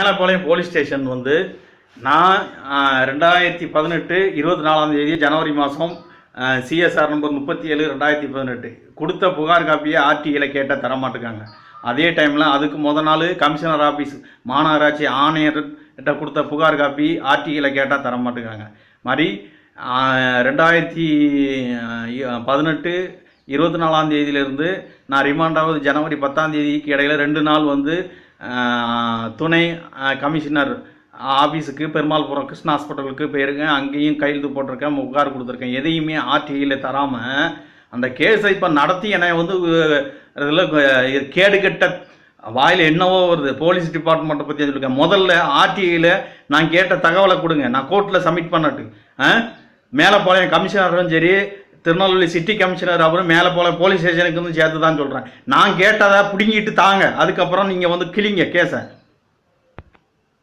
Melapalayam police station வந்து நான் 2018 24 ஜனவரி மாதம் சிஎஸ்ஆர் நம்பர் 37 2018 கொடுத்த புகார் காப்பியை ஆர்டிஐயில் கேட்டால் தரமாட்டுக்காங்க. அதே டைமில் அதுக்கு நாள் கமிஷனர் ஆஃபீஸ் மாநகராட்சி ஆணையர்கிட்ட கொடுத்த புகார் காப்பி ஆர்டிஐயில் கேட்டால் தரமாட்டுக்காங்க. மாதிரி 2018 24 நான் ரிமாண்டாவது ஜனவரி 10 இடையில் 2 நாள் வந்து துணை கமிஷனர் ஆஃபீஸுக்கு பெருமாள்புரம் கிருஷ்ணா ஹாஸ்பிட்டலுக்கு போயிருக்கேன். அங்கேயும் கையெழுத்து போட்டிருக்கேன், புகார் கொடுத்துருக்கேன். எதையுமே ஆர்டிஐயில் தராமல் அந்த கேஸை இப்போ நடத்தி என்னை வந்து இதில் கேடுகட்ட வாயில் என்னவோ வருது. போலீஸ் டிபார்ட்மெண்ட்டை பற்றி சொல்லியிருக்கேன். முதல்ல ஆர்டிஐயில் நான் கேட்ட தகவலை கொடுங்க, நான் கோர்ட்டில் சப்மிட் பண்ணட்டு. மேலப்பாளையம் கமிஷனரும் சரி, திருநெல்வேலி சிட்டி கமிஷனர் அவரும் மேலப்பாளையம் போலீஸ் ஸ்டேஷனுக்கு வந்து சேர்த்து தான் சொல்கிறேன். நான் கேட்டதை பிடுங்கிட்டு தாங்க, அதுக்கப்புறம் நீங்கள் வந்து கிளிங்க கேஸை.